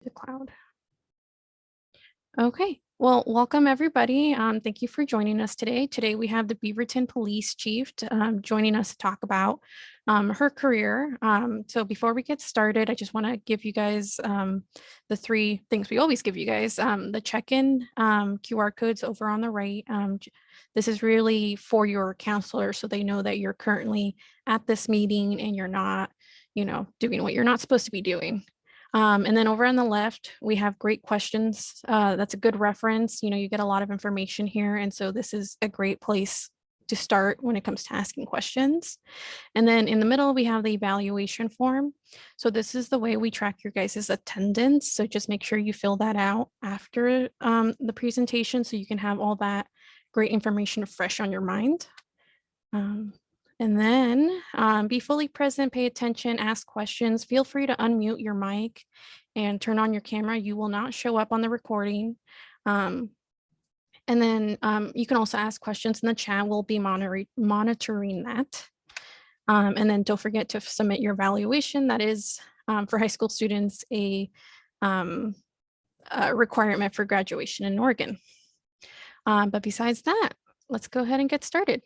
The cloud. Okay, well, welcome everybody. Thank you for joining us today. Today we have the Beaverton Police Chief joining us to talk about her career. So before we get started, I just want to give you guys the three things we always give you guys. The check-in QR codes over on the right. This is really for your counselor so they know that you're currently at this meeting and you're not, doing what you're not supposed to be doing. And then over on the left, we have great questions. That's a good reference. You get a lot of information here. And so this is a great place to start when it comes to asking questions. And then in the middle, we have the evaluation form. So this is the way we track your guys' attendance. So just make sure you fill that out after the presentation so you can have all that great information fresh on your mind. And then be fully present, pay attention, ask questions. Feel free to unmute your mic and turn on your camera. You will not show up on the recording. And then you can also ask questions in the chat. We'll be monitoring that. And then don't forget to submit your evaluation. That is for high school students a requirement for graduation in Oregon. But besides that, let's go ahead and get started.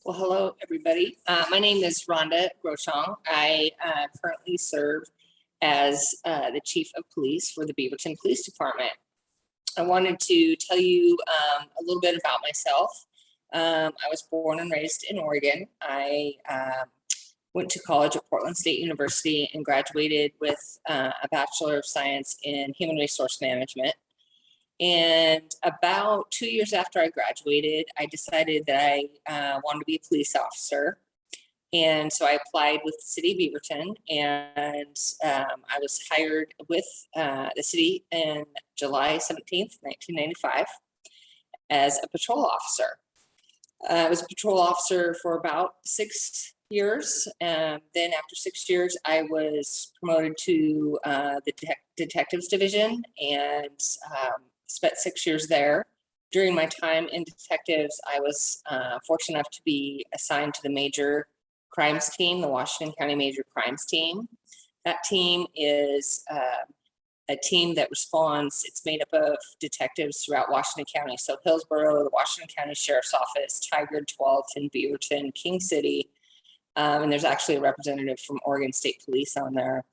Well, hello, everybody. My name is Rhonda Grochong. I currently serve as the Chief of Police for the Beaverton Police Department. I wanted to tell you a little bit about myself. I was born and raised in Oregon. I went to college at Portland State University and graduated with a Bachelor of Science in Human Resource Management. And about 2 years after I graduated, I decided that I wanted to be a police officer. And so I applied with the city of Beaverton, and I was hired with the city in July 17th, 1995 as a patrol officer. I was a patrol officer for about 6 years. Then after 6 years, I was promoted to the detectives division and spent 6 years there. During my time in detectives, I was fortunate enough to be assigned to the major crimes team, the Washington County Major Crimes Team. That team is a team that responds. It's made up of detectives throughout Washington County. So Hillsborough, the Washington County Sheriff's Office, Tigard, 12th, and Beaverton, King City. And there's actually a representative from Oregon State Police on there.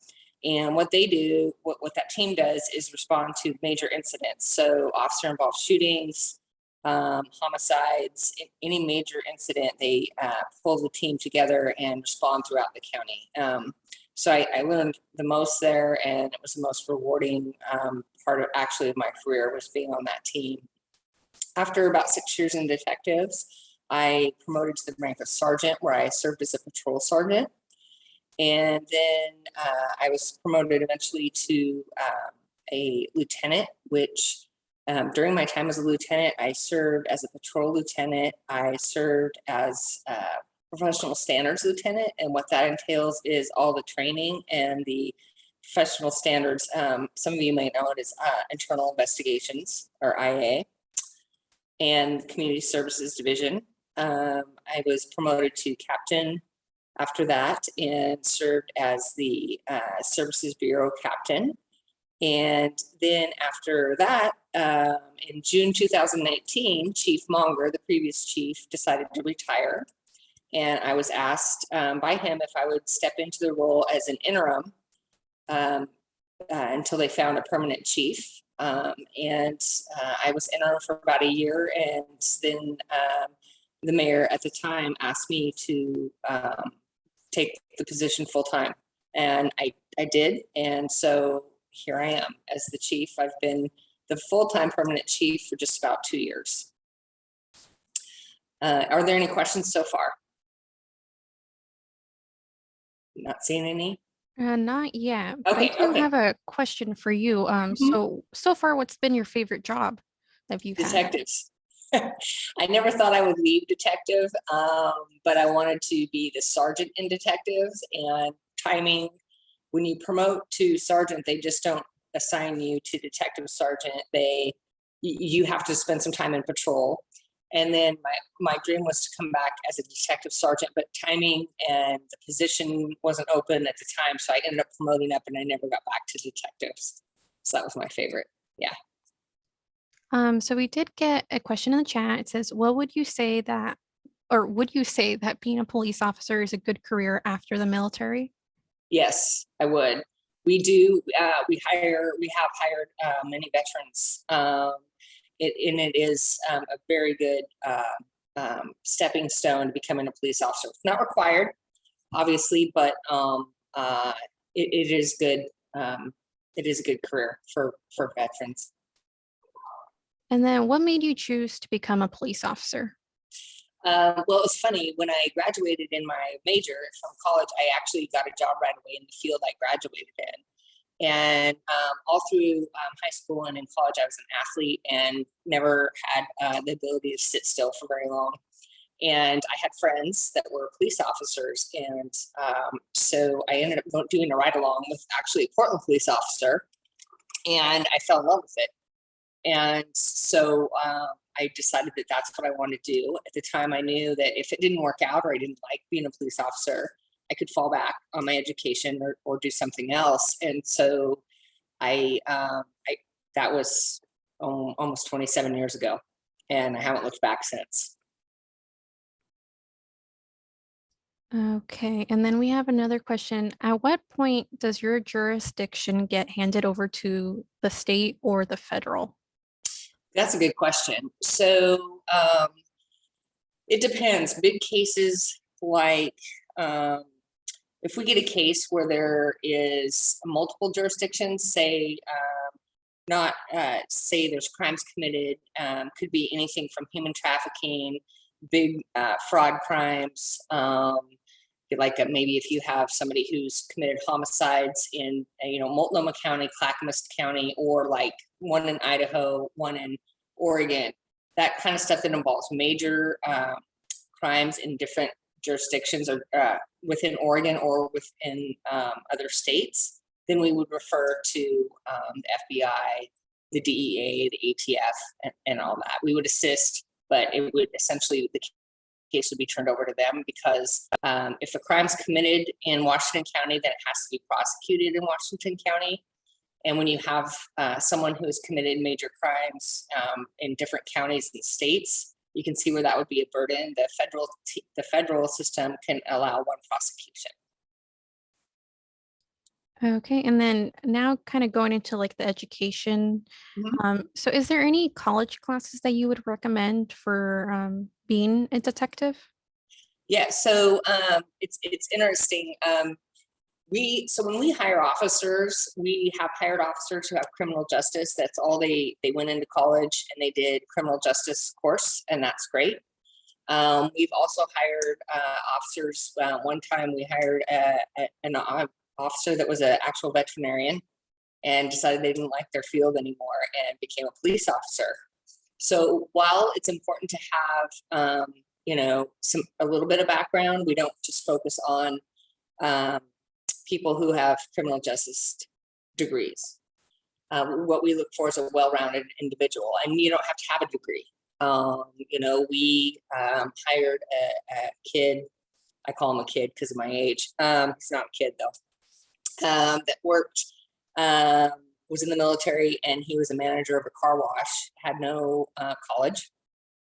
And what they do, what that team does is respond to major incidents. So officer involved shootings, homicides, any major incident, they pull the team together and respond throughout the county. So I learned the most there, and it was the most rewarding part of my career was being on that team. After about 6 years in detectives, I promoted to the rank of sergeant, where I served as a patrol sergeant. And then I was promoted eventually to a lieutenant, which during my time as a lieutenant, I served as a patrol lieutenant. I served as a professional standards lieutenant. And what that entails is all the training and the professional standards. Some of you may know it as internal investigations, or IA, and community services division. I was promoted to captain after that and served as the Services Bureau captain. And then after that, in June 2019, Chief Monger, the previous chief, decided to retire. And I was asked by him if I would step into the role as an interim until they found a permanent chief. And I was interim for about a year. And then the mayor at the time asked me to take the position full time, and I did. And so here I am as the chief. I've been the full-time permanent chief for just about 2 years. Are there any questions so far? Not seeing any. Not yet, but Okay, I do have a question for you. So far, what's been your favorite job that you've had? Detectives. I never thought I would leave detective, but I wanted to be the sergeant in detectives. And timing, when you promote to sergeant, they just don't assign you to detective sergeant. You have to spend some time in patrol. And then my dream was to come back as a detective sergeant, but timing and the position wasn't open at the time. So I ended up promoting up and I never got back to detectives. So that was my favorite. Yeah. So we did get a question in the chat. It says, what would you say that, or would you say that being a police officer is a good career after the military? Yes, I would. We do. We have hired many veterans. It is a very good stepping stone to becoming a police officer. It's not required, obviously, but it is good. It is a good career for veterans. And then what made you choose to become a police officer? Well, it's funny, when I graduated in my major from college, I actually got a job right away in the field I graduated in. And all through high school and in college, I was an athlete and never had the ability to sit still for very long. And I had friends that were police officers. And so I ended up doing a ride along with actually a Portland police officer. And I fell in love with it. And so I decided that that's what I wanted to do. At the time, I knew that if it didn't work out or I didn't like being a police officer, I could fall back on my education or do something else. And so that was almost 27 years ago, and I haven't looked back since. Okay, and then we have another question. At what point does your jurisdiction get handed over to the state or the federal? That's a good question. So it depends. Big cases like if we get a case where there is multiple jurisdictions, say say there's crimes committed, could be anything from human trafficking, big fraud crimes, like maybe if you have somebody who's committed homicides in Multnomah County, Clackamas County, or like one in Idaho, one in Oregon, that kind of stuff that involves major crimes in different jurisdictions or within Oregon or within other states, then we would refer to the FBI, the DEA, the ATF, and all that. We would assist, but it would essentially, the case would be turned over to them because if a crime's committed in Washington County, then it has to be prosecuted in Washington County. And when you have someone who has committed major crimes in different counties and states, you can see where that would be a burden. The federal system can allow one prosecution. Okay, and then now kind of going into like the education. Mhm. So is there any college classes that you would recommend for being a detective? Yeah, so it's interesting. So when we hire officers, we have hired officers who have criminal justice. That's all they went into college and they did criminal justice course, and that's great. We've also hired officers. One time we hired an officer that was an actual veterinarian and decided they didn't like their field anymore and became a police officer. So while it's important to have a little bit of background, we don't just focus on people who have criminal justice degrees. What we look for is a well-rounded individual, and you don't have to have a degree. We hired a kid. I call him a kid because of my age. He's not a kid though. That worked, was in the military, and he was a manager of a car wash. Had no college,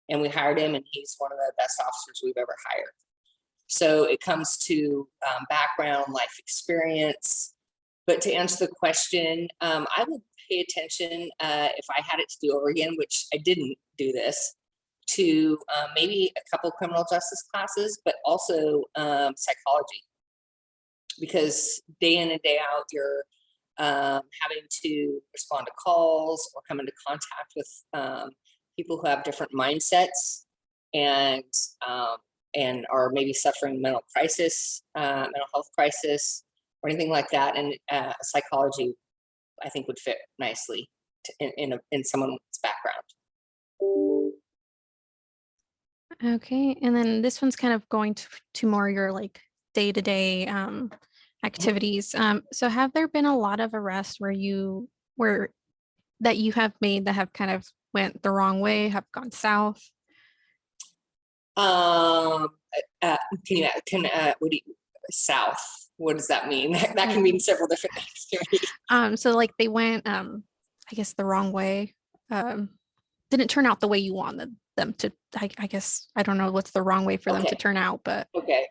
and we hired him, and he's one of the best officers we've ever hired. So it comes to background, life experience. But to answer the question, I would pay attention if I had it to do over again, which I didn't do this, to maybe a couple criminal justice classes, but also psychology. Because day in and day out, you're having to respond to calls or come into contact with people who have different mindsets and are maybe suffering mental health crisis, or anything like that. And psychology, I think, would fit nicely in someone's background. Okay, and then this one's kind of going to more your like day-to-day activities. So have there been a lot of arrests where you that you have made that have kind of went the wrong way, have gone south? Um, what do you, south, what does that mean? That can mean several different things to me. So like they went, I guess the wrong way. Um, didn't turn out the way you wanted them to. I guess I don't know what's the wrong way for them to Okay. turn out, but Okay.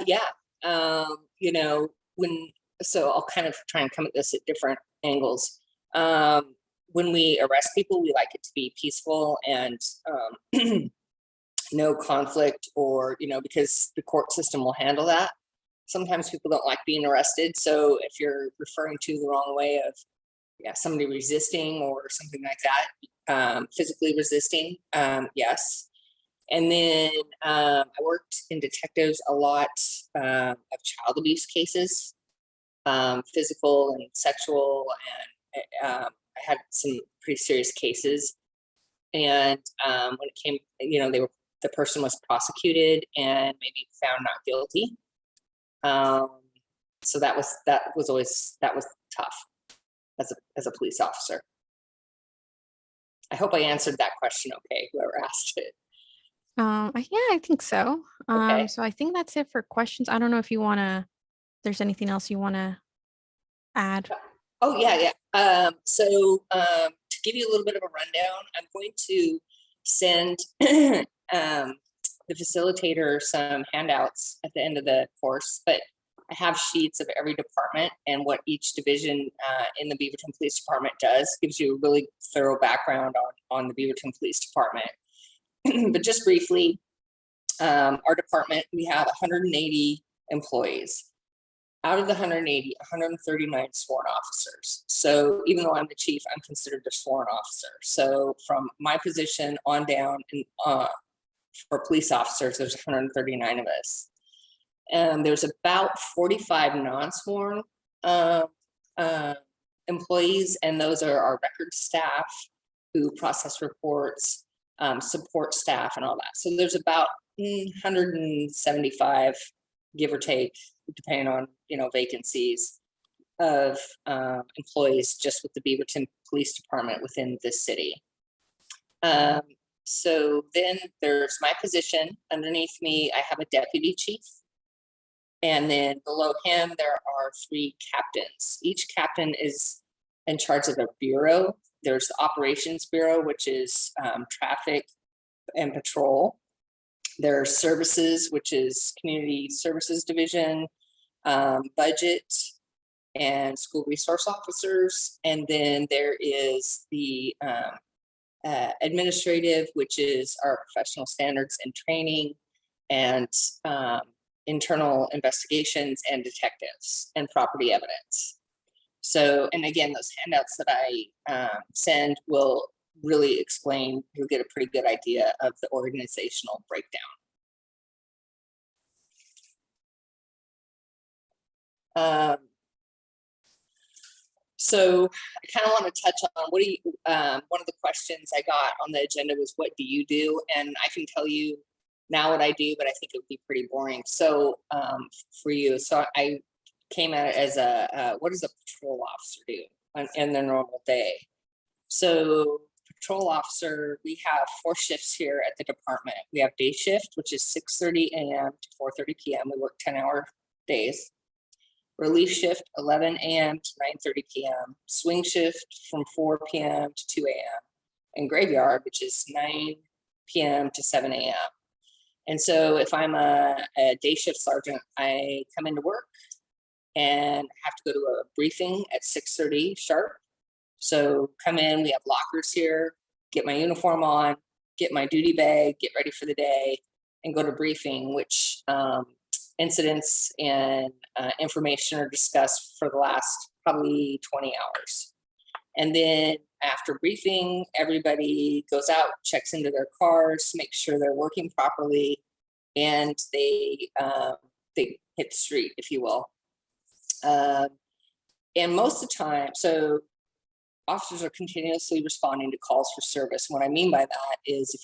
Yeah. You know, so I'll kind of try and come at this at different angles. When we arrest people, we like it to be peaceful and no conflict, or, because the court system will handle that. Sometimes people don't like being arrested. So if you're referring to the wrong way of, somebody resisting or something like that, physically resisting, yes. And then I worked in detectives a lot of child abuse cases, physical and sexual, and I had some pretty serious cases. And when it came, the person was prosecuted and maybe found not guilty. So that was tough as a police officer. I hope I answered that question okay, whoever asked it. yeah, I think so. Okay. So I think that's it for questions. I don't know if you want to, there's anything else you want to add. Oh, yeah. To give you a little bit of a rundown, I'm going to send the facilitator some handouts at the end of the course, but I have sheets of every department and what each division in the Beaverton Police Department does. Gives you a really thorough background on the Beaverton Police Department. But just briefly, our department, we have 180 employees. Out of the 180, 139 sworn officers. So even though I'm the chief, I'm considered a sworn officer. So from my position on down, and for police officers, there's 139 of us. And there's about 45 non-sworn employees, and those are our record staff who process reports, support staff, and all that. So there's about 175, give or take, depending on vacancies, of employees just with the Beaverton Police Department within this city. So then there's my position. Underneath me, I have a deputy chief. And then below him, there are 3 captains. Each captain is in charge of a bureau. There's the operations bureau, which is traffic and patrol. There's services, which is community services division, budget, and school resource officers. And then there is the administrative, which is our professional standards and training, and internal investigations, and detectives, and property evidence. So, and again, those handouts that I send will really explain, you'll get a pretty good idea of the organizational breakdown. So I kind of want to touch on one of the questions I got on the agenda was, what do you do? And I can tell you now what I do, but I think it would be pretty boring. So for you, so I came at it as what does a patrol officer do in their normal day? So patrol officer, we have 4 shifts here at the department. We have day shift, which is 6:30 a.m. to 4:30 p.m. We work 10-hour days. Relief shift, 11 a.m. to 9:30 p.m. Swing shift from 4 p.m. to 2 a.m. And graveyard, which is 9 p.m. to 7 a.m. And so if I'm a day shift sergeant, I come into work and have to go to a briefing at 6:30 sharp. So come in, we have lockers here, get my uniform on, get my duty bag, get ready for the day, and go to briefing, which incidents and information are discussed for the last probably 20 hours. And then after briefing, everybody goes out, checks into their cars, makes sure they're working properly, and they hit the street, if you will. And most of the time, so officers are continuously responding to calls for service. What I mean by that is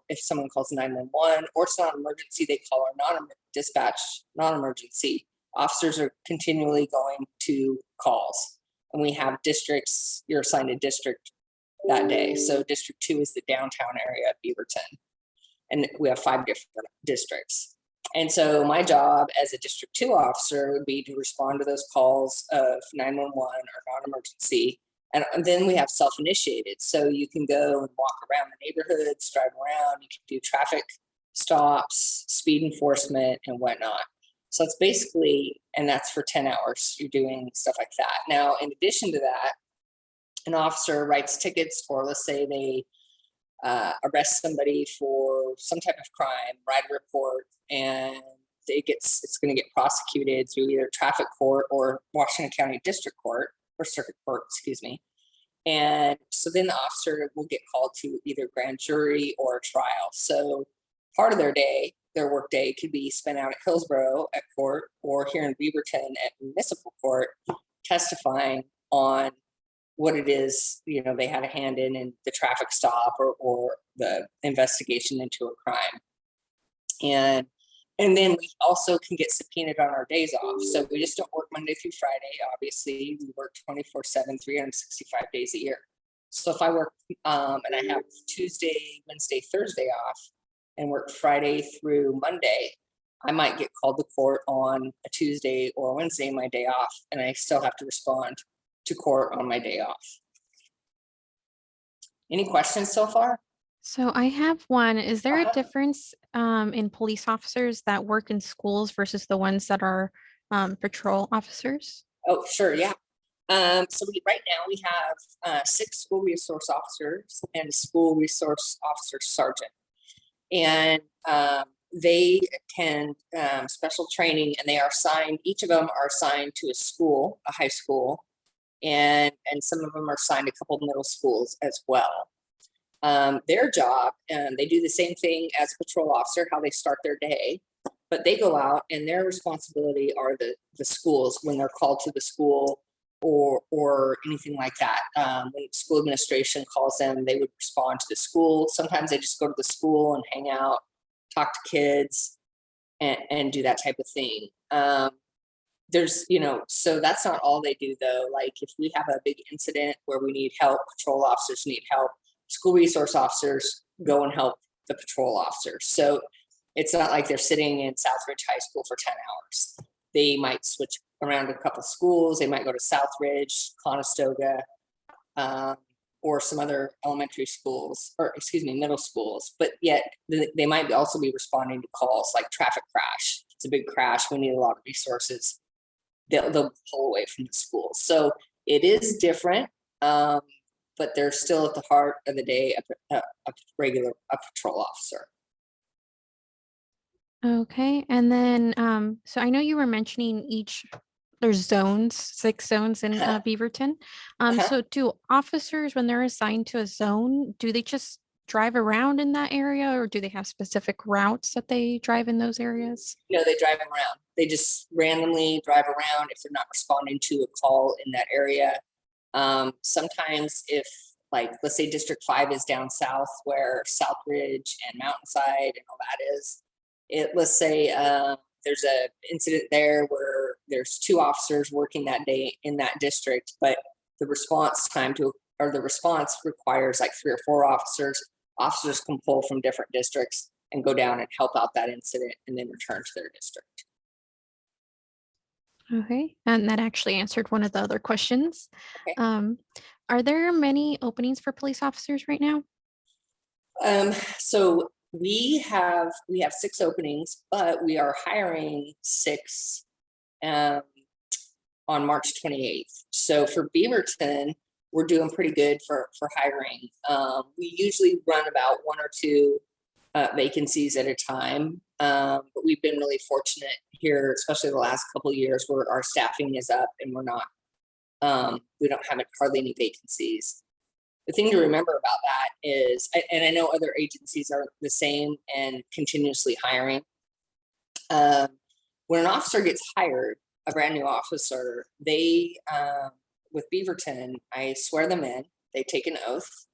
if someone calls 911 or it's not an emergency, they call our dispatch non-emergency. Officers are continually going to calls, and we have districts. You're assigned a district that day. So District 2 is the downtown area of Beaverton. and we have 5 different districts. And so my job as a District 2 officer would be to respond to those calls of 911 or non-emergency. And then we have self-initiated. So you can go and walk around the neighborhoods, drive around, you can do traffic stops, speed enforcement, and whatnot. So it's basically, and that's for 10 hours, you're doing stuff like that. Now, in addition to that, an officer writes tickets, or let's say they arrest somebody for some type of crime, write a report, and it's going to get prosecuted through either traffic court or Washington County District Court or Circuit Court, excuse me. And so then the officer will get called to either grand jury or trial. So part of their day, their work day, could be spent out at Hillsborough at court, or here in Beaverton at municipal court, testifying on what it is, they had a hand in the traffic stop or the investigation into a crime. And then we also can get subpoenaed on our days off. So we just don't work Monday through Friday. Obviously, we work 24/7, 365 days a year. So if I work and I have Tuesday, Wednesday, Thursday off, and work Friday through Monday, I might get called to court on a Tuesday or Wednesday, my day off, and I still have to respond to court on my day off. Any questions so far? So I have one. Is there a difference in police officers that work in schools versus the ones that are patrol officers? Oh, sure, yeah. So right now we have 6 school resource officers and a school resource officer sergeant. And they attend special training, and they are assigned, each of them are assigned to a school, a high school, and some of them are assigned a couple of middle schools as well. Their job, and they do the same thing as a patrol officer, how they start their day, but they go out and their responsibility are the schools when they're called to the school or anything like that. When school administration calls them, they would respond to the school. Sometimes they just go to the school and hang out, talk to kids, and do that type of thing. There's, so that's not all they do though. Like if we have a big incident where we need help, patrol officers need help, school resource officers go and help the patrol officers. So it's not like they're sitting in Southridge High School for 10 hours. They might switch around a couple schools. They might go to Southridge, Conestoga, or some other elementary schools, or excuse me, middle schools. But yet they might also be responding to calls like traffic crash. It's a big crash. We need a lot of resources. They'll pull away from the school. So it is different, but they're still at the heart of the day a patrol officer. Okay, and then so I know you were mentioning there's 6 zones in Beaverton. So do officers, when they're assigned to a zone, do they just drive around in that area, or do they have specific routes that they drive in those areas? No, they drive around. They just randomly drive around if they're not responding to a call in that area. Sometimes if, like, let's say District 5 is down south where Southridge and Mountainside and all that is, let's say there's a incident there where there's 2 officers working that day in that district, but the response requires like 3 or 4 officers. Officers can pull from different districts and go down and help out that incident and then return to their district. Okay, and that actually answered one of the other questions. Okay. Are there many openings for police officers right now? So we have 6 openings, but we are hiring 6 on March 28th. So for Beaverton, we're doing pretty good for hiring. We usually run about 1 or 2 vacancies at a time, but we've been really fortunate here, especially the last couple of years, where our staffing is up and we don't have hardly any vacancies. The thing to remember about that is, and I know other agencies are the same and continuously hiring. When an officer gets hired, a brand new officer, with Beaverton, I swear them in, they take an oath,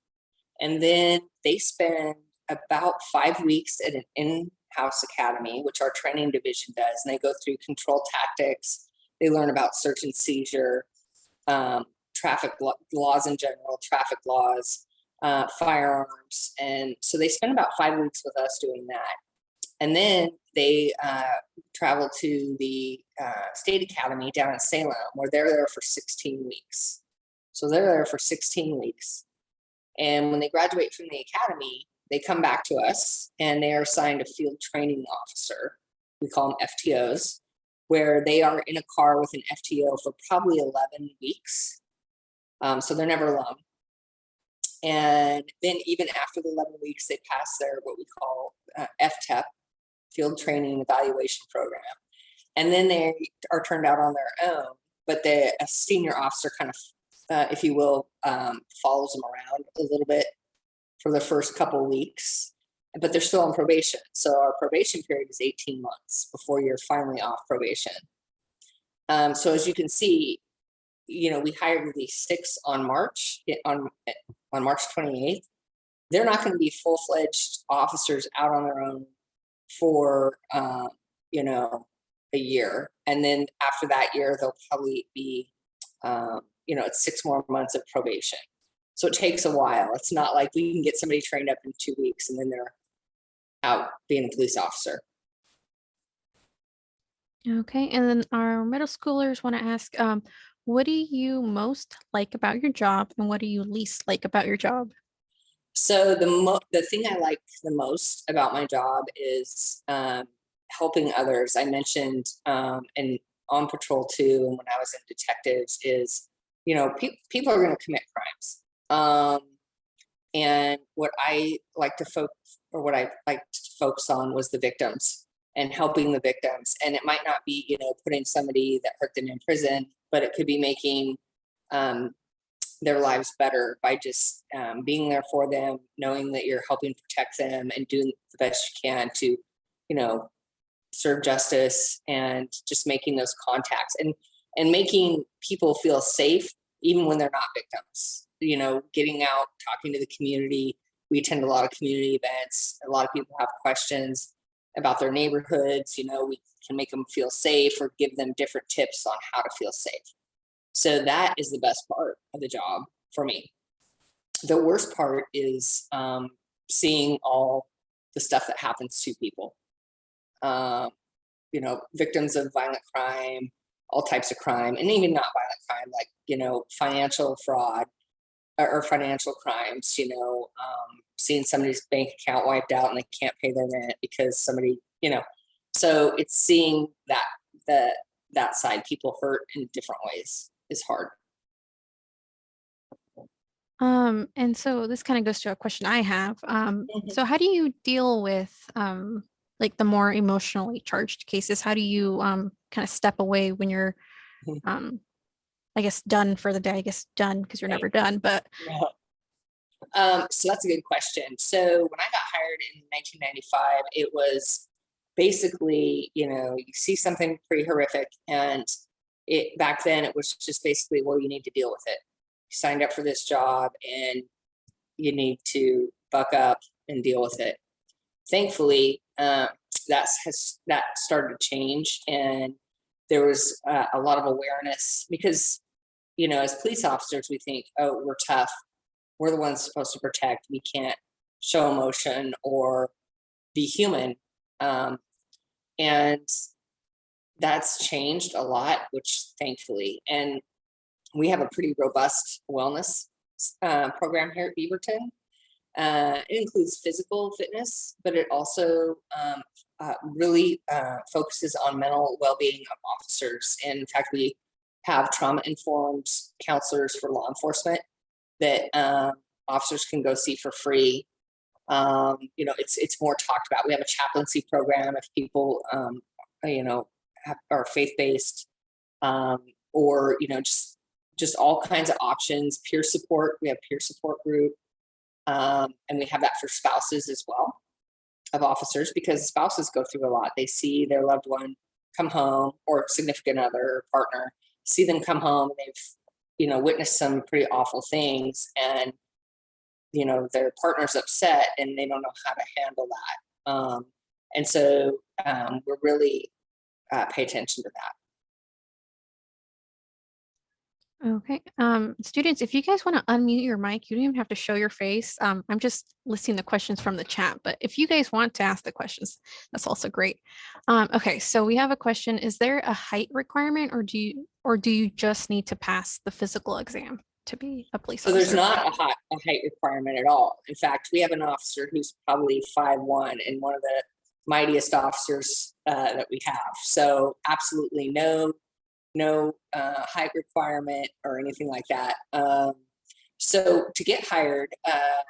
and then they spend about 5 weeks at an in-house academy, which our training division does, and they go through control tactics. They learn about search and seizure, traffic laws in general, traffic laws, firearms. And so they spend about 5 weeks with us doing that. And then they travel to the State Academy down in Salem, where they're there for 16 weeks. So they're there for 16 weeks. And when they graduate from the academy, they come back to us and they are assigned a field training officer. We call them FTOs, where they are in a car with an FTO for probably 11 weeks. So they're never alone. And then even after the 11 weeks, they pass their what we call FTEP, Field Training Evaluation Program. And then they are turned out on their own, but a senior officer kind of, if you will, follows them around a little bit for the first couple of weeks, but they're still on probation. So our probation period is 18 months before you're finally off probation. So as you can see, we hired these 6 on March 28th. They're not going to be full-fledged officers out on their own for, a year. And then after that year, they'll probably be, it's 6 more months of probation. So it takes a while. It's not like we can get somebody trained up in 2 weeks and then they're out being a police officer. Okay, and then our middle schoolers want to ask, what do you most like about your job and what do you least like about your job? So the thing I like the most about my job is helping others. I mentioned and on patrol too, and when I was in detectives is, people are going to commit crimes. And what I like to focus on was the victims and helping the victims. And it might not be, putting somebody that hurt them in prison, but it could be making their lives better by just being there for them, knowing that you're helping protect them and doing the best you can to, serve justice and just making those contacts and making people feel safe, even when they're not victims, getting out, talking to the community. We attend a lot of community events. A lot of people have questions about their neighborhoods. We can make them feel safe or give them different tips on how to feel safe. So that is the best part of the job for me. The worst part is seeing all the stuff that happens to people. Victims of violent crime, all types of crime, and even not violent crime, like, financial fraud or financial crimes, seeing somebody's bank account wiped out and they can't pay their rent because somebody, so it's seeing that side, people hurt in different ways is hard. And so this kind of goes to a question I have. So how do you deal with like the more emotionally charged cases? How do you kind of step away when you're I guess done for the day? I guess done because you're never done, but so that's a good question. So when I got hired in 1995, it was basically, you see something pretty horrific, and back then it was just basically, well, you need to deal with it. You signed up for this job and you need to buck up and deal with it. Thankfully, that started to change, and there was a lot of awareness because, as police officers, we think, oh, we're tough. We're the ones supposed to protect. We can't show emotion or be human. And that's changed a lot, which thankfully, and we have a pretty robust wellness program here at Beaverton. It includes physical fitness, but it also really focuses on mental well-being of officers. And in fact, we have trauma-informed counselors for law enforcement that officers can go see for free. It's more talked about. We have a chaplaincy program if people, are faith-based, or just all kinds of options. Peer support. We have peer support group. And we have that for spouses as well of officers, because spouses go through a lot. They see their loved one come home, or significant other or partner, see them come home, and they've, witnessed some pretty awful things, and, their partner's upset and they don't know how to handle that. And so we're really pay attention to Okay. Students, if you guys want to unmute your mic, you don't even have to show your face. I'm just listing the questions from the chat, but if you guys want to ask the questions, that's also great. Okay, so we have a question. Is there a height requirement or do you just need to pass the physical exam to be a police So there's officer? not a height requirement at all. In fact, we have an officer who's probably 5'1" and one of the mightiest officers that we have. So absolutely no height requirement or anything like that. So to get hired, a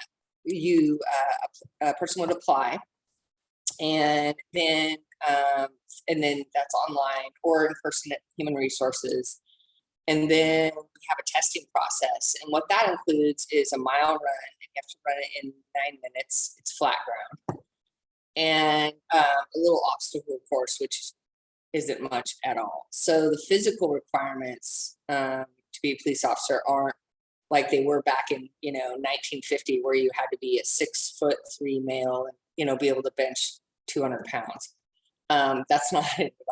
person would apply, and then that's online or in person at Human Resources. And then we have a testing process. And what that includes is a mile run. And you have to run it in 9 minutes. It's flat ground. And a little obstacle course, which isn't much at all. So the physical requirements to be a police officer aren't like they were back in, 1950, where you had to be a 6'3" male and, be able to bench 200 pounds. That's not it at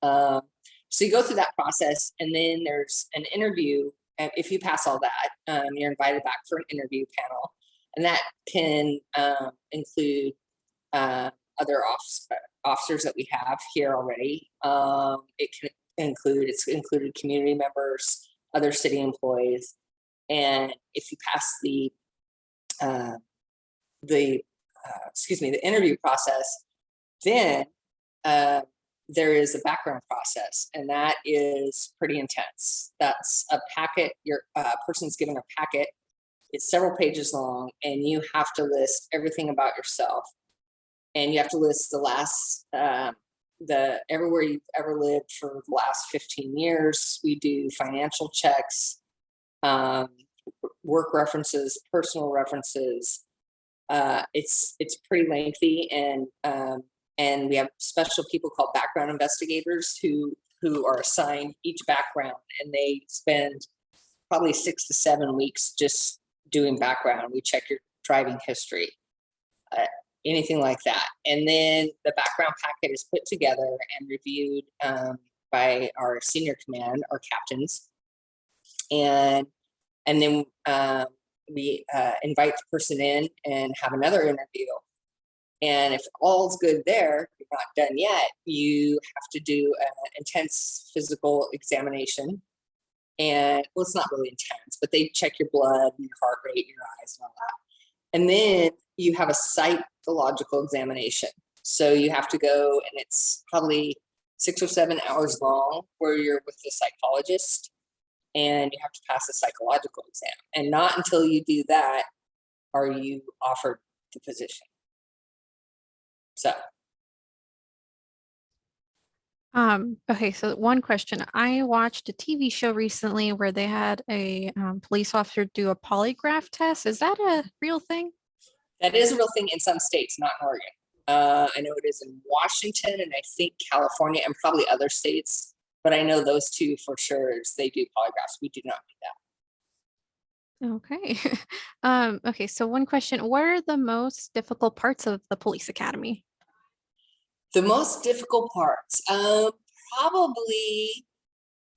all. So you go through that process, and then there's an interview. And if you pass all that, you're invited back for an interview panel, and that can include other officers that we have here already. It's included community members, other city employees, and if you pass the interview process, then there is a background process, and that is pretty intense. That's a packet. Your person's given a packet. It's several pages long, and you have to list everything about yourself. And you have to list the last, everywhere you've ever lived for the last 15 years. We do financial checks, work references, personal references. It's pretty lengthy, and we have special people called background investigators who are assigned each background, and they spend probably 6 to 7 weeks just doing background. We check your driving history, anything like that. And then the background packet is put together and reviewed by our senior command, our captains. And then we invite the person in and have another interview. And if all's good there, you're not done yet, you have to do an intense physical examination. And well, it's not really intense, but they check your blood and your heart rate, your eyes, and all that. And then you have a psychological examination. So you have to go, and it's probably 6 or 7 hours long, where you're with the psychologist, and you have to pass a psychological exam. And not until you do that are you offered the position. So. Okay, so one question. I watched a TV show recently where they had a police officer do a polygraph test. Is that a real thing? That is a real thing in some states, not in Oregon. I know it is in Washington, and I think California, and probably other states, but I know those two for sure. They do polygraphs. We do not do that. Okay. Okay, so one question. What are the most difficult parts of the police academy? The most difficult parts, probably,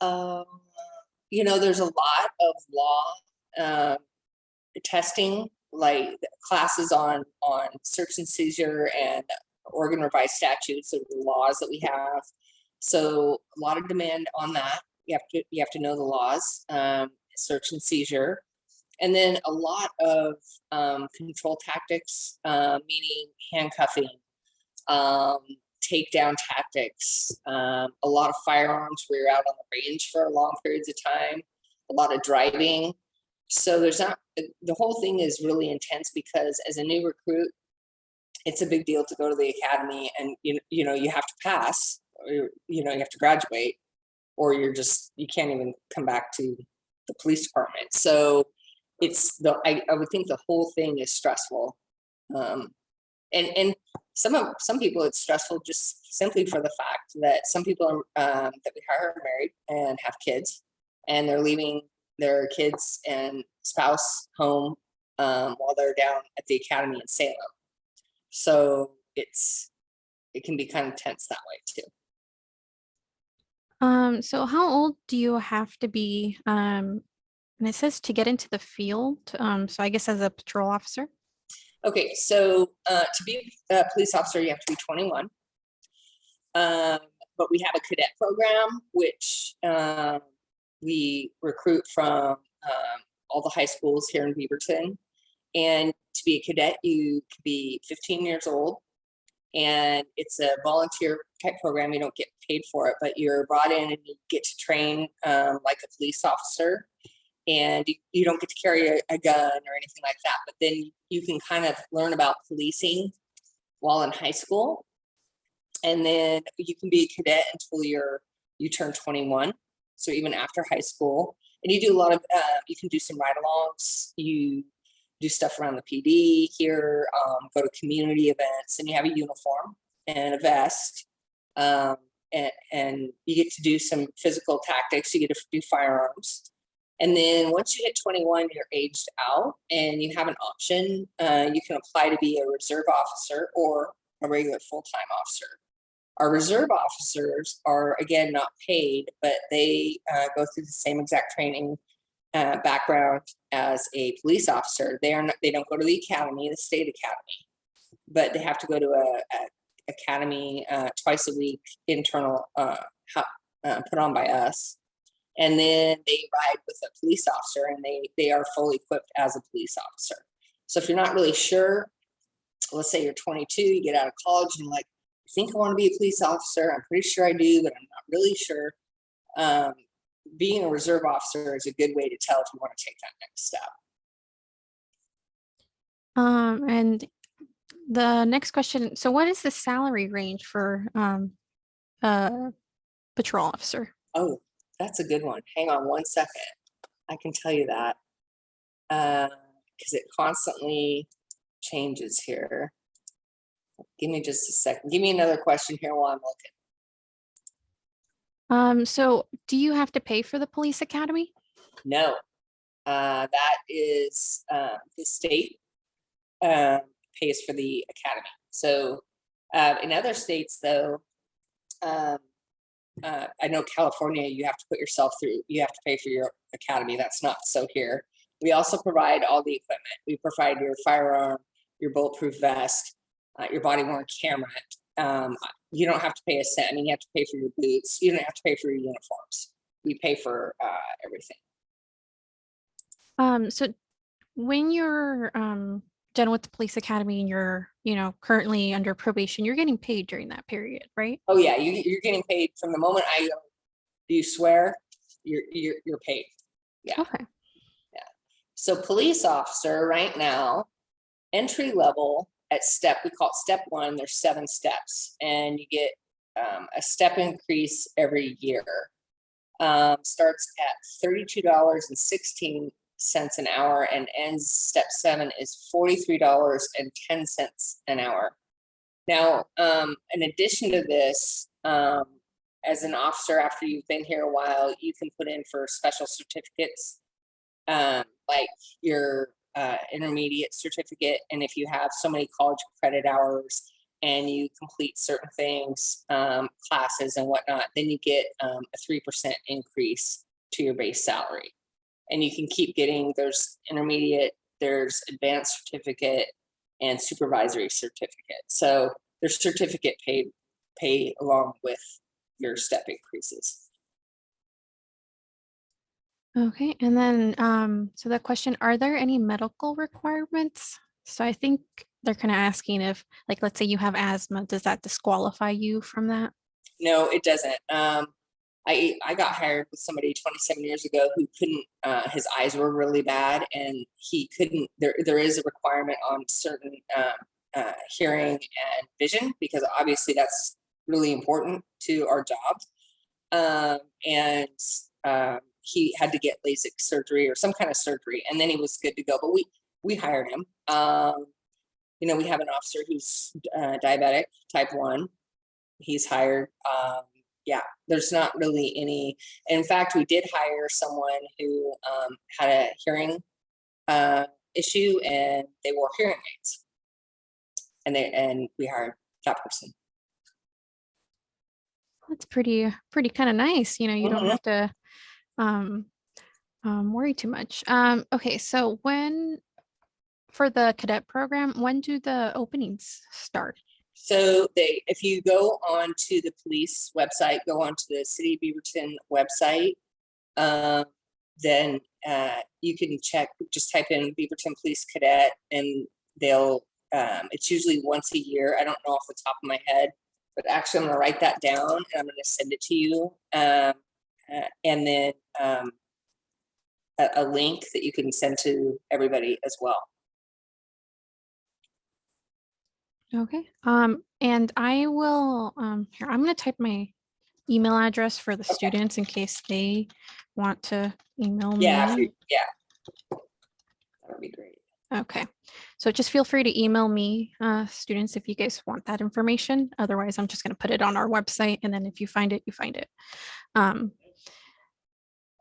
there's a lot of law testing, like classes on search and seizure and Oregon revised statutes of the laws that we have. So a lot of demand on that. You have to know the laws, search and seizure, and then a lot of control tactics, meaning handcuffing, takedown tactics, a lot of firearms where you're out on the range for long periods of time, a lot of driving. So the whole thing is really intense, because as a new recruit, it's a big deal to go to the academy, and you have to pass, or you have to graduate, or you can't even come back to the police department. So I would think the whole thing is stressful. And some people, it's stressful just simply for the fact that some people that we hire are married and have kids, and they're leaving their kids and spouse home while they're down at the academy in Salem. So it can be kind of tense that way too. So how old do you have to be? And it says to get into the field. So I guess as a patrol officer. Okay, so to be a police officer, you have to be 21. Um, but we have a cadet program, which we recruit from all the high schools here in Beaverton. And to be a cadet, you can be 15 years old. And it's a volunteer type program. You don't get paid for it, but you're brought in and you get to train like a police officer. And you don't get to carry a gun or anything like that. But then you can kind of learn about policing while in high school. And then you can be a cadet until you turn 21. So even after high school. And you do a lot of, you can do some ride-alongs. You do stuff around the PD here, go to community events, and you have a uniform and a vest. And you get to do some physical tactics. You get to do firearms. And then once you hit 21, you're aged out and you have an option. You can apply to be a reserve officer or a regular full-time officer. Our reserve officers are, again, not paid, but they go through the same exact training background as a police officer. They don't go to the academy, the state academy, but they have to go to a academy twice a week, internal, put on by us. And then they ride with a police officer, and they are fully equipped as a police officer. So if you're not really sure, let's say you're 22, you get out of college and you're like, I think I want to be a police officer. I'm pretty sure I do, but I'm not really sure. Being a reserve officer is a good way to tell if you want to take that next step. And the next question, so what is the salary range for a patrol officer? Oh, that's a good one. Hang on one second. I can tell you that because it constantly changes here. Give me just a second. Give me another question here while I'm looking. So do you have to pay for the police academy? No, that is the state pays for the academy. So in other states, though, I know California, you have to put yourself through, you have to pay for your academy. That's not so here. We also provide all the equipment. We provide your firearm, your bulletproof vest, your body worn camera. You don't have to pay a cent. I mean, you have to pay for your boots. You don't have to pay for your uniforms. We pay for everything. So when you're done with the police academy and you're, currently under probation, you're getting paid during that period, right? Oh yeah, you're getting paid from the moment I go, do you swear? You're paid. Yeah. Okay. Yeah. So police officer right now, entry level at step, we call it step 1. There's 7 steps, and you get a step increase every year. Starts at $32.16 an hour and ends step 7 is $43.10 an hour. Now, in addition to this, as an officer, after you've been here a while, you can put in for special certificates, like your intermediate certificate. And if you have so many college credit hours and you complete certain things, classes and whatnot, then you get a 3% increase to your base salary. And you can keep getting, there's intermediate, there's advanced certificate, and supervisory certificate. So there's certificate pay along with your step increases. Okay. And then, so the question, are there any medical requirements? So I think they're kind of asking if, like, let's say you have asthma, does that disqualify you from that? No, it doesn't. I got hired with somebody 27 years ago who couldn't, his eyes were really bad and he couldn't, there is a requirement on certain hearing and vision, because obviously that's really important to our job. He had to get LASIK surgery or some kind of surgery, and then he was good to go, but we hired him. We have an officer who's diabetic type 1. He's hired. Yeah, there's not really any. In fact, we did hire someone who had a hearing issue and they wore hearing aids, and we hired that person. That's pretty kind of nice. You don't Mhm. have to um, worry too much. Okay, so for the cadet program, when do the openings start? So if you go on to the police website, go on to the City of Beaverton website, um, then you can check, just type in Beaverton Police Cadet, and it's usually once a year. I don't know off the top of my head, but actually I'm gonna write that down and I'm gonna send it to you. And then a link that you can send to everybody as well. Okay. And I will here, I'm gonna type my email address for the Okay. students in case they want to email Yeah, me. yeah, that would be great. Okay. So just feel free to email me, students, if you guys want that information. Otherwise, I'm just gonna put it on our website, and then if you find it, you find it. Um,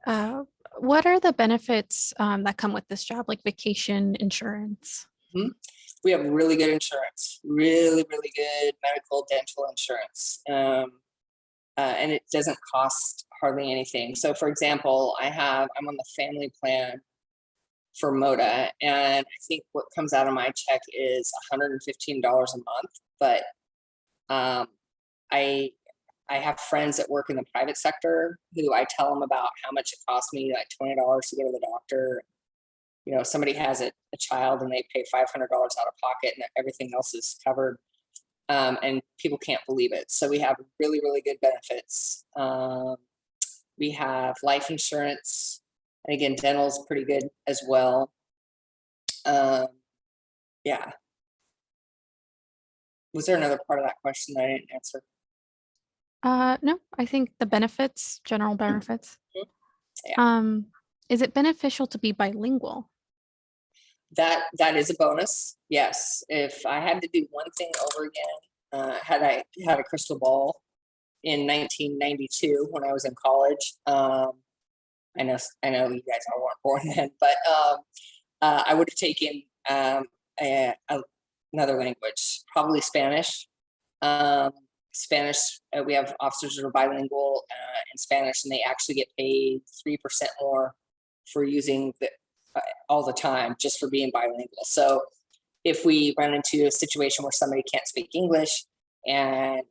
uh, what are the benefits that come with this job, like vacation insurance? Mhm. We have really good insurance, really, really good medical, dental insurance. And it doesn't cost hardly anything. So for example, I'm on the family plan for MODA, and I think what comes out of my check is $115 a month. But um, I I have friends that work in the private sector who I tell them about how much it costs me, like $20 to go to the doctor. Somebody has a child and they pay $500 out of pocket and everything else is covered. And people can't believe it. So we have really, really good benefits. We have life insurance, and again, dental's pretty good as well. Um, yeah. Was there another part of that question that I didn't answer? No, I think the benefits, general benefits. Mhm. Yeah, Um, is it beneficial to be bilingual? that is a bonus. Yes, if I had to do one thing over again, had I had a crystal ball in 1992 when I was in college. I know you guys all weren't born then, but I would have taken another language, probably Spanish. Um, Spanish, we have officers that are bilingual in Spanish, and they actually get paid 3% more for using all the time just for being bilingual. So if we run into a situation where somebody can't speak English and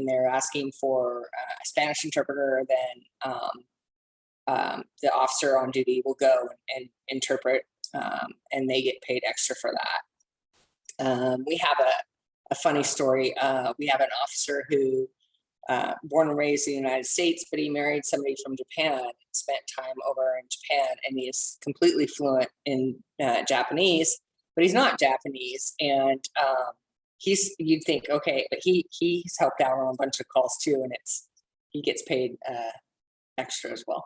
they're asking for a Spanish interpreter, then the officer on duty will go and interpret, and they get paid extra for that. We have a funny story. We have an officer who born and raised in the United States, but he married somebody from Japan, spent time over in Japan, and he is completely fluent in Japanese, but he's not Japanese. And you'd think, okay, but he's helped out on a bunch of calls too, and he gets paid extra as well.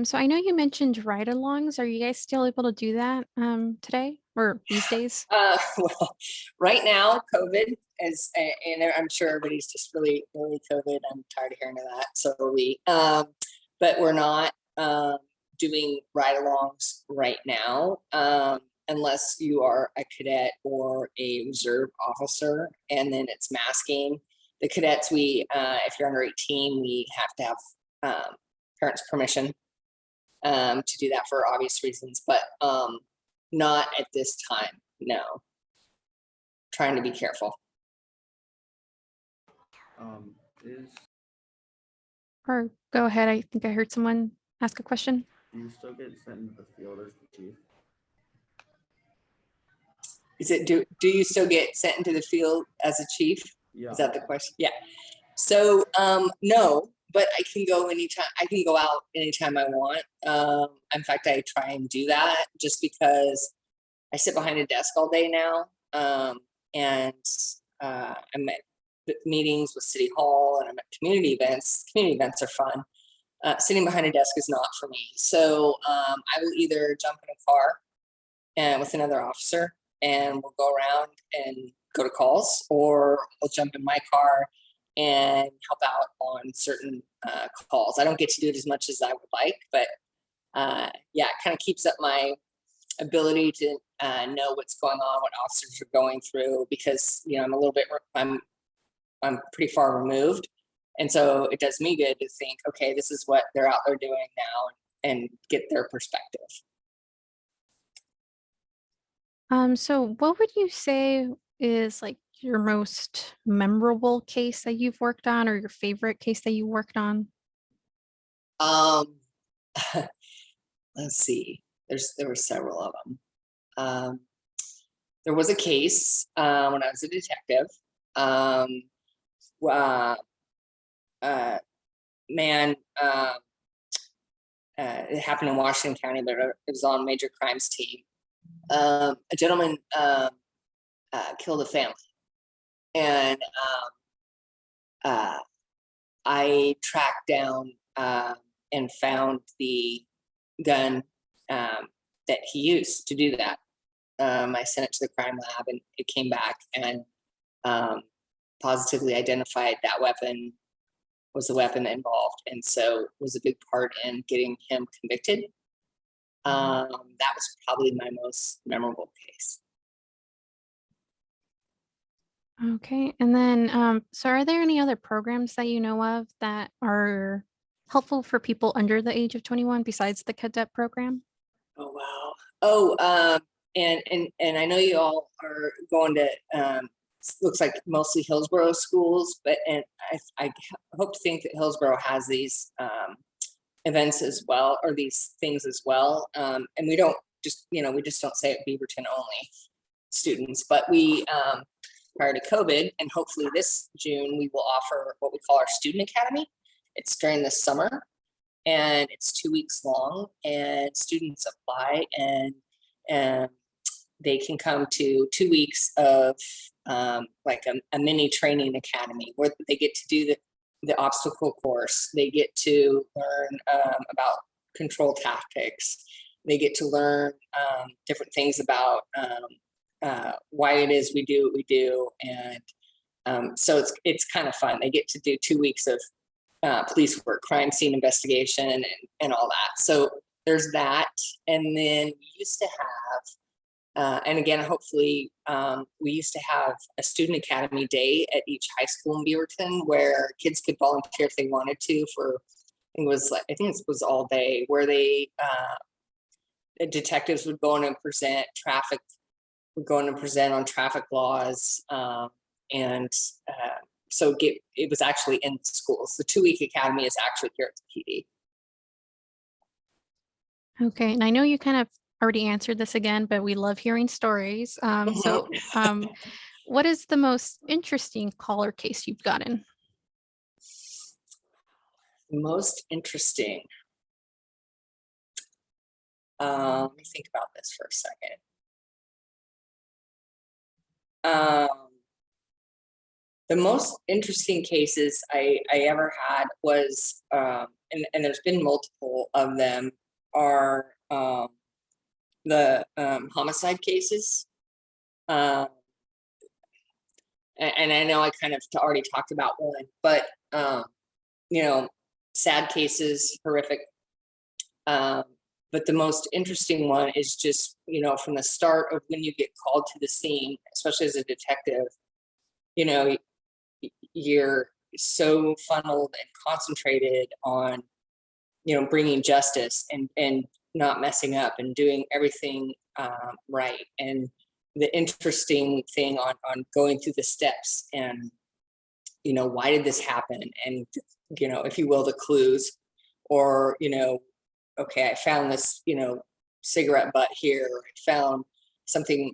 So I know you mentioned ride-alongs. Are you guys still able to do that today or these days? Well, right now, COVID is, and I'm sure everybody's just really, really COVID. I'm tired of hearing of that. So are we. But we're not doing ride-alongs right now, unless you are a cadet or a reserve officer, and then it's masking. The cadets, if you're under 18, we have to have parents' permission to do that for obvious reasons, but not at this time. No, trying to be careful. Is Or go ahead. I think I heard someone ask a question. Do you still get sent into the field as the chief? Is it do you still get sent into the field as a chief? Yeah. Is that the question? Yeah. So no, but I can go anytime. I can go out anytime I want. In fact, I try and do that just because I sit behind a desk all day now, and I'm at meetings with City Hall, and I'm at community events. Community events are fun. Sitting behind a desk is not for me. So I will either jump in a car and with another officer, and we'll go around and go to calls, or we'll jump in my car and help out on certain calls. I don't get to do it as much as I would like, but yeah, it kind of keeps up my ability to know what's going on, what officers are going through, because I'm I'm pretty far removed. And so it does me good to think, okay, this is what they're out there doing now and get their perspective. So what would you say is like your most memorable case that you've worked on, or your favorite case that you worked on? Um, let's see. There were several of them. There was a case when I was a detective. Uh, Man, it happened in Washington County, but it was on major crimes team. A gentleman killed a family, and I tracked down and found the gun that he used to do that. I sent it to the crime lab, and it came back and positively identified that weapon was the weapon involved, and so was a big part in getting him convicted. That was probably my most memorable case. Okay. And then, so are there any other programs that you know of that are helpful for people under the age of 21 besides the cadet program? Oh wow. Oh, and I know you all are going to looks like mostly Hillsborough schools, but I hope to think that Hillsborough has these events as well, or these things as well. And we don't just, we just don't say it Beaverton only students, but we prior to COVID, and hopefully this June, we will offer what we call our Student Academy. It's during the summer, and it's 2 weeks long, and students apply, and they can come to 2 weeks of like a mini training academy where they get to do the obstacle course. They get to learn about control tactics. They get to learn different things about why it is we do what we do, and so it's kind of fun. They get to do 2 weeks of police work, crime scene investigation, and all that. So there's that, and then we used to have, and again, hopefully, we used to have a student academy day at each high school in Beaverton where kids could volunteer if they wanted to for. I think it was all day, where they detectives would go in and present traffic. Would go in and present on traffic laws, and so it was actually in schools. The 2 week academy is actually here at the PD. Okay. And I know you kind of already answered this again, but we love hearing stories. What is the most interesting call or case you've gotten? Most interesting. Let me think about this for a second. The most interesting cases I ever had was, and there's been multiple of them, are the homicide cases. And I know I kind of already talked about one, but sad cases, horrific. But the most interesting one is just, from the start of when you get called to the scene, especially as a detective, you're so funneled and concentrated on, bringing justice and not messing up and doing everything right. And the interesting thing on going through the steps and, why did this happen? And, if you will, the clues, or, okay, I found this, cigarette butt here, or I found something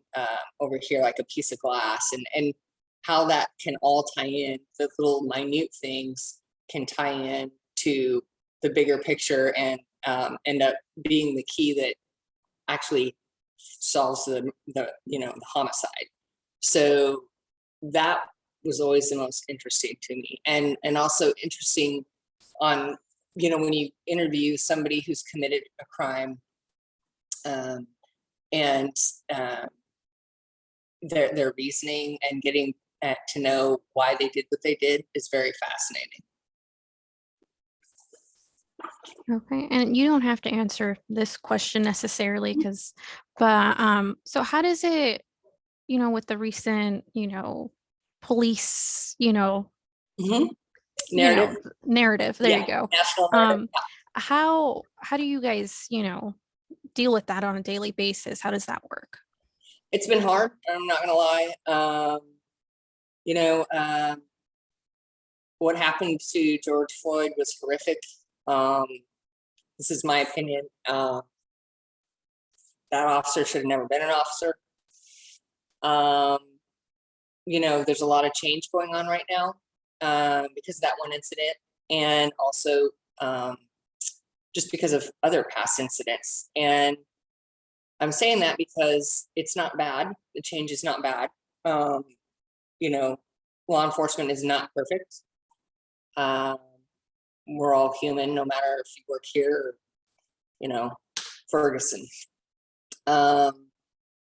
over here, like a piece of glass, and how that can all tie in. The little minute things can tie in to the bigger picture and end up being the key that actually solves the homicide. So that was always the most interesting to me, and also interesting on, when you interview somebody who's committed a crime, and their reasoning and getting to know why they did what they did is very fascinating. Okay. And you don't have to answer this question necessarily, but so how does it, with the recent, police, Mhm. you know, Narrative. narrative. There Yeah. you go. National narrative. Um, how do you guys, deal with that on a daily basis? How does that work? It's been hard. I'm not gonna lie. You know, what happened to George Floyd was horrific. Um, this is my opinion. That officer should have never been an officer. Um, there's a lot of change going on right now because of that one incident, and also just because of other past incidents. And I'm saying that because it's not bad. The change is not bad. Um, Law enforcement is not perfect. Um, we're all human, no matter if you work here or, Ferguson.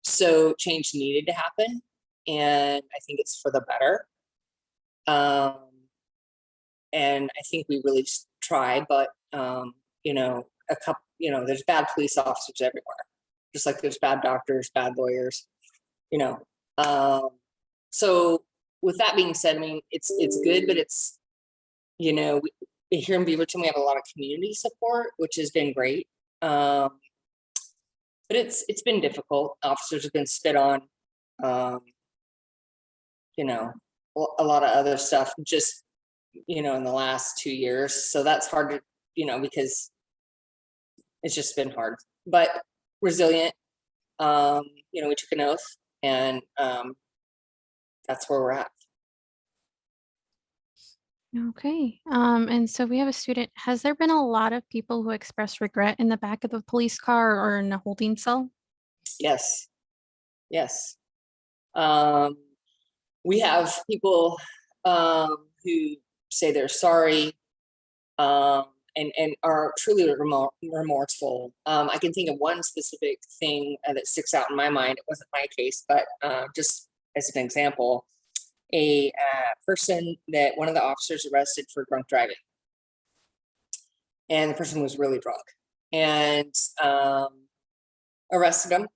So change needed to happen, and I think it's for the better. And I think we really try, but a couple, there's bad police officers everywhere, just like there's bad doctors, bad lawyers, you know. So with that being said, I mean, it's good, but it's, here in Beaverton, we have a lot of community support, which has been great. But it's been difficult. Officers have been spit on, a lot of other stuff just, in the last 2 years. So that's hard to, because it's just been hard, but resilient. We took an oath, and that's where we're at. Okay. And so we have a student. Has there been a lot of people who express regret in the back of the police car or in a holding cell? Yes. Yes. We have people who say they're sorry, and are truly remorseful. I can think of one specific thing that sticks out in my mind. It wasn't my case, but just as an example, a person that one of the officers arrested for drunk driving, and the person was really drunk, and arrested him.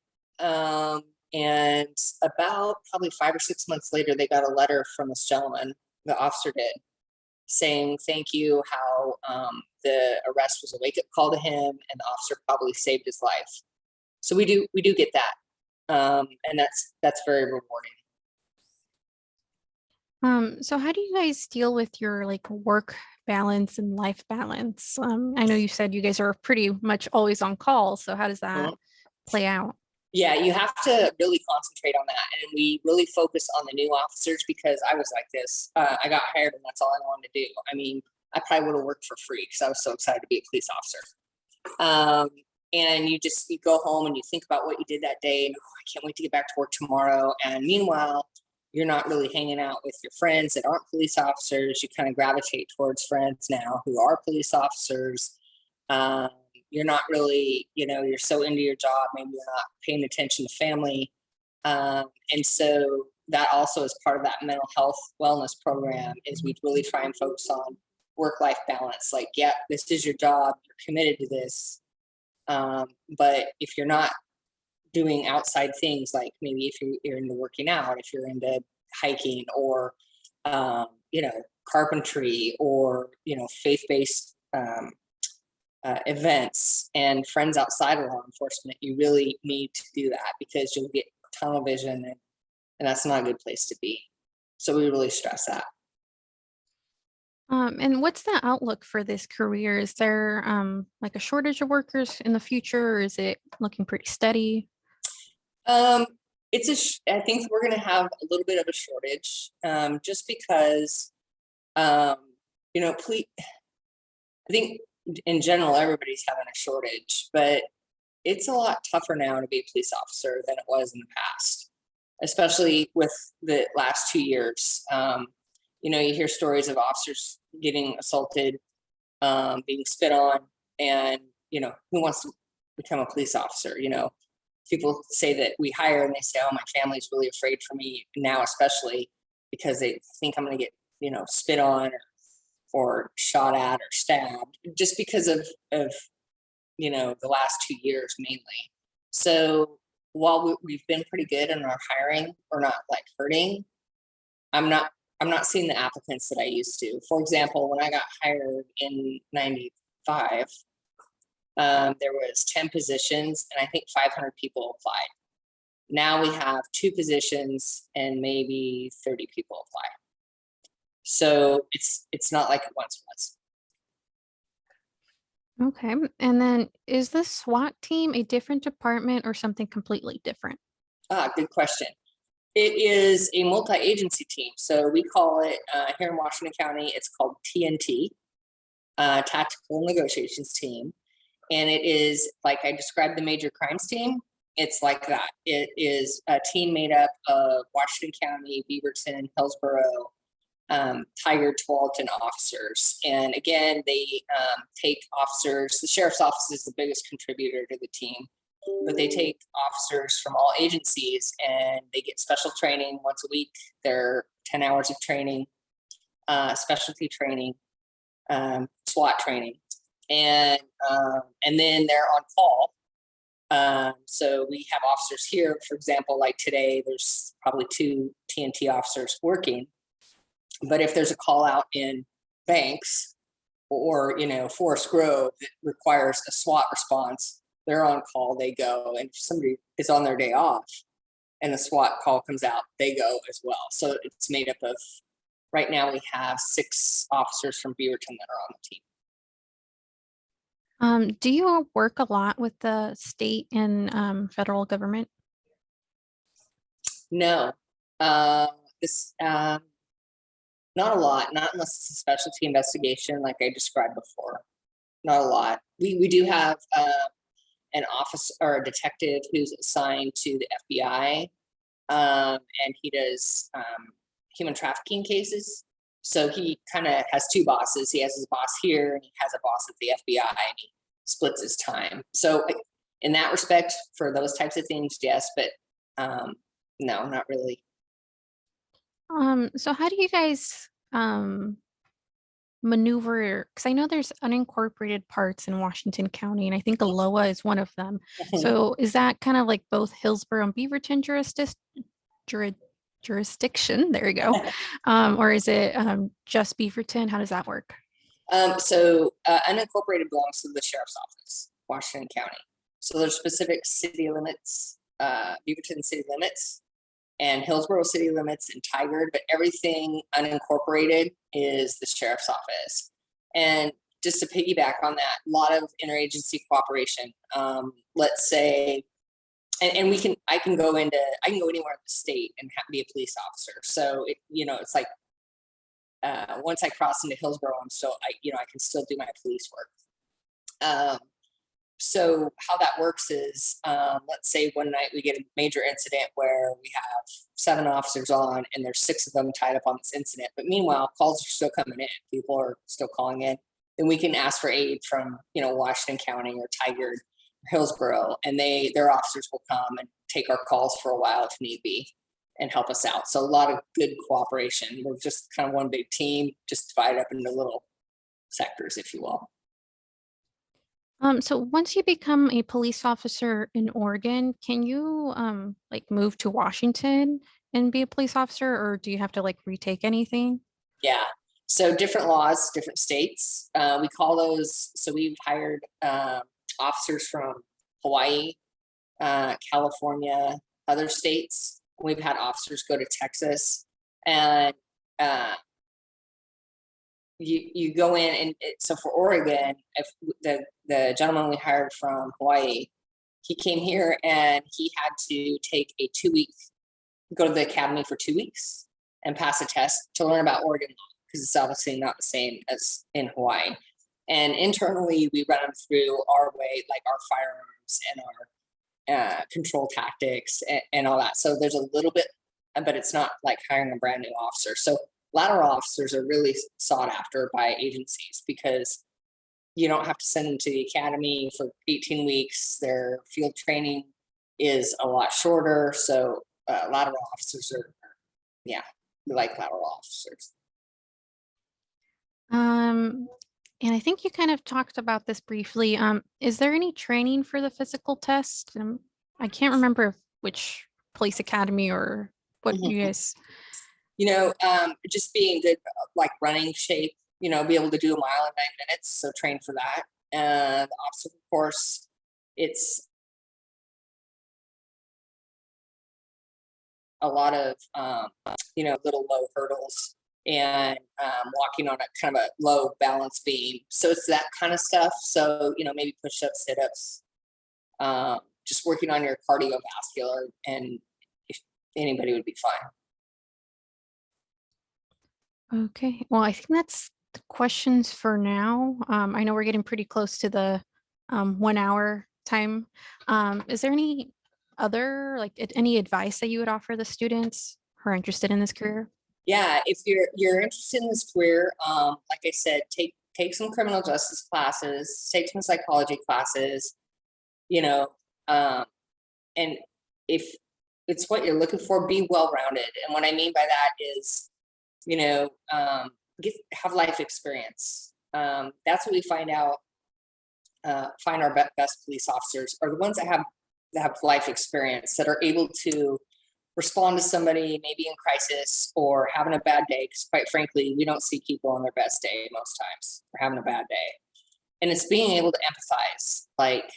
And about probably 5 or 6 months later, they got a letter from this gentleman, the officer did, saying thank you, how the arrest was a wake-up call to him, and the officer probably saved his life. So we do get that, and that's very rewarding. So how do you guys deal with your work balance and life balance? I know you said you guys are pretty much always on call, so how does that play out? Yeah, you have to really concentrate on that, and we really focus on the new officers, because I was like this. I got hired, and that's all I wanted to do. I mean, I probably would have worked for free because I was so excited to be a police officer. And you go home and you think about what you did that day, and I can't wait to get back to work tomorrow. And meanwhile, you're not really hanging out with your friends that aren't police officers. You kind of gravitate towards friends now who are police officers. You're not really, you're so into your job, maybe you're not paying attention to family. And so that also is part of that mental health wellness program, is we really try and focus on work-life balance. Like, yeah, this is your job, you're committed to this. But if you're not doing outside things, like maybe if you're into working out, if you're into hiking, or, carpentry, or, faith-based, events and friends outside of law enforcement, you really need to do that, because you'll get tunnel vision, and that's not a good place to be. So we really stress that. And what's the outlook for this career? Is there a shortage of workers in the future, or is it looking pretty steady? I think we're going to have a little bit of a shortage, just because, I think in general, everybody's having a shortage, but it's a lot tougher now to be a police officer than it was in the past, especially with the last 2 years. You hear stories of officers getting assaulted, being spit on, and, who wants to become a police officer? People say that we hire, and they say, oh, my family's really afraid for me now, especially because they think I'm going to get, spit on, or shot at, or stabbed, just because of the last 2 years mainly. So while we've been pretty good in our hiring, we're not like hurting. I'm not I'm not seeing the applicants that I used to. For example, when I got hired in 95, there was 10 positions and I think 500 people applied. Now we have 2 positions and maybe 30 people apply. So it's not like it once was. Okay. And then is the SWAT team a different department or something completely different? Good question. It is a multi-agency team. So we call it, here in Washington County, it's called TNT, Tactical Negotiations Team. And it is, like I described the major crimes team, it's like that. It is a team made up of Washington County, Beaverton, Hillsborough, Tigard, Tualatin officers. And again, they take officers, the sheriff's office is the biggest contributor to the team, but they take officers from all agencies and they get special training once a week. They're 10 hours of training, specialty training, SWAT training, and then they're on call. So we have officers here, for example, like today, there's probably 2 TNT officers working. But if there's a call out in Banks or, Forest Grove that requires a SWAT response, they're on call, they go. And if somebody is on their day off and the SWAT call comes out, they go as well. So it's made up of, right now we have 6 officers from Beaverton that are on the team. Do you work a lot with the state and federal government? No, not a lot, not unless it's a specialty investigation like I described before. Not a lot. We do have an officer or a detective who's assigned to the FBI, and he does human trafficking cases. So he kind of has 2 bosses. He has his boss here and he has a boss at the FBI, and he splits his time. So in that respect, for those types of things, yes, but no, not really. So how do you guys maneuver? Because I know there's unincorporated parts in Washington County, and I think Aloha is one of them. So is that kind of like both Hillsborough and Beaverton jurisdiction? There you go. Or is it just Beaverton? How does that work? So unincorporated belongs to the sheriff's office, Washington County. So there's specific city limits, Beaverton city limits, and Hillsborough city limits and Tigard, but everything unincorporated is the sheriff's office. And just to piggyback on that, a lot of interagency cooperation. Let's say, and I can go anywhere in the state and be a police officer. So it's like once I cross into Hillsborough, I can still do my police work. So how that works is, let's say one night we get a major incident where we have 7 officers on and there's 6 of them tied up on this incident. But meanwhile, calls are still coming in. People are still calling in. Then we can ask for aid from, Washington County or Tigard or Hillsborough, and their officers will come and take our calls for a while if need be and help us out. So a lot of good cooperation. We're just kind of one big team, just divided up into little sectors, if you will. So once you become a police officer in Oregon, can you move to Washington and be a police officer, or do you have to retake anything? Yeah. So different laws, different states. We call those. So we've hired officers from Hawaii, California, other states. We've had officers go to Texas, and you go in, and so for Oregon, if the gentleman we hired from Hawaii, he came here and he had to take a 2-week, go to the academy for 2 weeks and pass a test to learn about Oregon law, because it's obviously not the same as in Hawaii. And internally, we run them through our way, like our firearms and our control tactics and all that. So there's a little bit, but it's not like hiring a brand new officer. So lateral officers are really sought after by agencies because you don't have to send them to the academy for 18 weeks. Their field training is a lot shorter. So lateral officers are, we like lateral officers. And I think you kind of talked about this briefly. Is there any training for the physical test? I can't remember which police academy or what you guys. Just being good, like running shape, be able to do a mile in 9 minutes. So train for that. The obstacle course, it's a lot of, little low hurdles and walking on a kind of a low balance beam. So it's that kind of stuff. So, maybe push-ups, sit-ups, just working on your cardiovascular, and if anybody would be fine. Okay, well, I think that's the questions for now. I know we're getting pretty close to the 1 hour time. Is there any other, like, any advice that you would offer the students who are interested in this career? Yeah, if you're interested in this career, like I said, take some criminal justice classes, take some psychology classes, and if it's what you're looking for, be well-rounded. And what I mean by that is, have life experience. That's what we find out. Find our best police officers are the ones that have life experience, that are able to respond to somebody maybe in crisis or having a bad day. Because quite frankly, we don't see people on their best day most times. They're having a bad day, and it's being able to empathize. Like,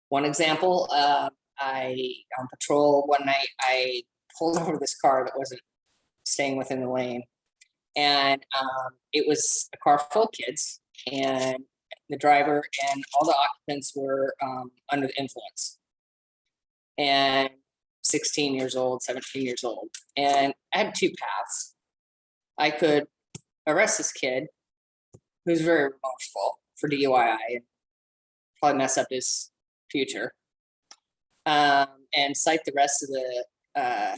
one example, I on patrol one night, I pulled over this car that wasn't staying within the lane, and it was a car full of kids, and the driver and all the occupants were under the influence, and 16 years old, 17 years old. And I had two paths. I could arrest this kid who's very remorseful for DUI and probably mess up his future, and cite the rest of the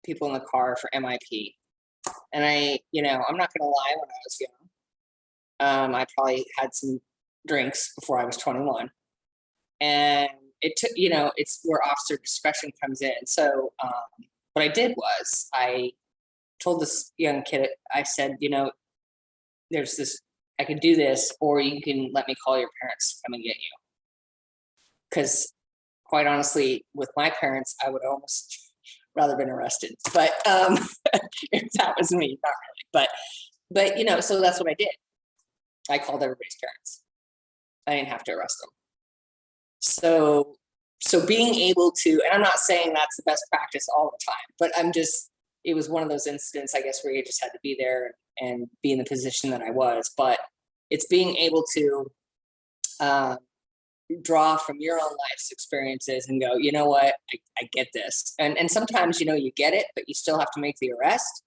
people in the car for MIP. And I'm not gonna lie, when I was young, I probably had some drinks before I was 21. And it took, it's where officer discretion comes in. So what I did was I told this young kid, I said, there's this, I could do this, or you can let me call your parents to come and get you. Because quite honestly, with my parents, I would almost rather been arrested. But if that was me, not really. But so that's what I did. I called everybody's parents. I didn't have to arrest them. So being able to, and I'm not saying that's the best practice all the time, but it was one of those incidents, I guess, where you just had to be there and be in the position that I was. But it's being able to draw from your own life's experiences and go, you know what, I get this. And sometimes, you get it, but you still have to make the arrest,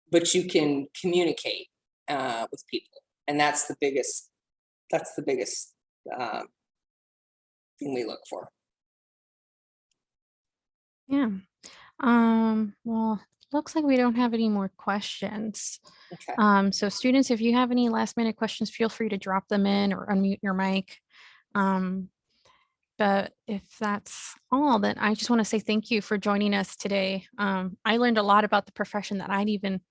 but you can communicate with people. And that's the biggest thing we look for. Yeah. Well, looks like we don't have any more questions. Okay. So students, if you have any last minute questions, feel free to drop them in or unmute your mic. But if that's all, then I just want to say thank you for joining us today. I learned a lot about the profession that I didn't even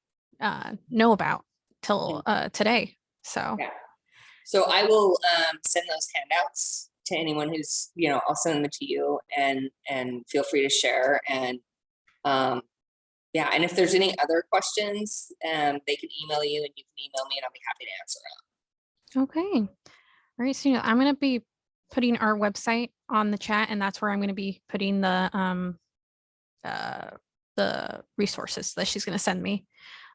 know about till today. So yeah. So I will send those handouts to anyone who's, I'll send them to you, and feel free to share. And yeah, and if there's any other questions, they can email you, and you can email me, and I'll be happy to answer them. okay. All right, so I'm going to be putting our website on the chat, and that's where I'm going to be putting the resources that she's going to send me.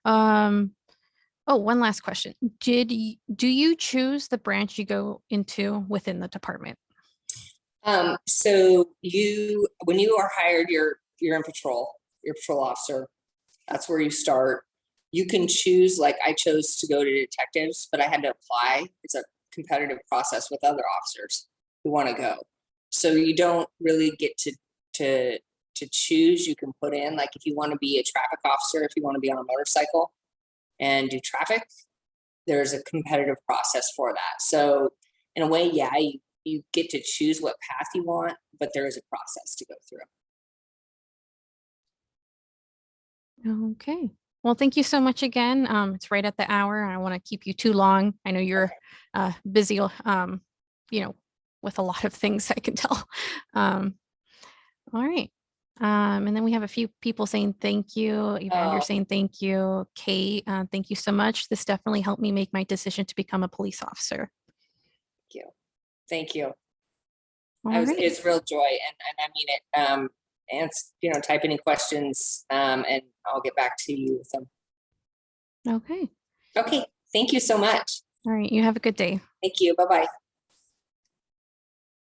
Oh, one last question. Do you choose the branch you go into within the department? So when you are hired, you're in patrol, you're a patrol officer. That's where you start. You can choose, like I chose to go to detectives, but I had to apply. It's a competitive process with other officers who want to go. So you don't really get to choose. You can put in, like, if you want to be a traffic officer, if you want to be on a motorcycle and do traffic, there's a competitive process for that. So in a way, yeah, you get to choose what path you want, but there is a process to go through. Okay. Well, thank you so much again. It's right at the hour. I don't want to keep you too long. I know you're busy, with a lot of things, I can tell. All right. And then we have a few people saying thank you. Evander Oh. saying thank you. Kate, thank you so much. This definitely helped me make my decision to become a police officer. Thank you. All right. It's real joy, and I mean it. And type any questions, and I'll get back to you with them. Okay. Okay, thank you so much. All right. You have a good day. Thank you. Bye-bye.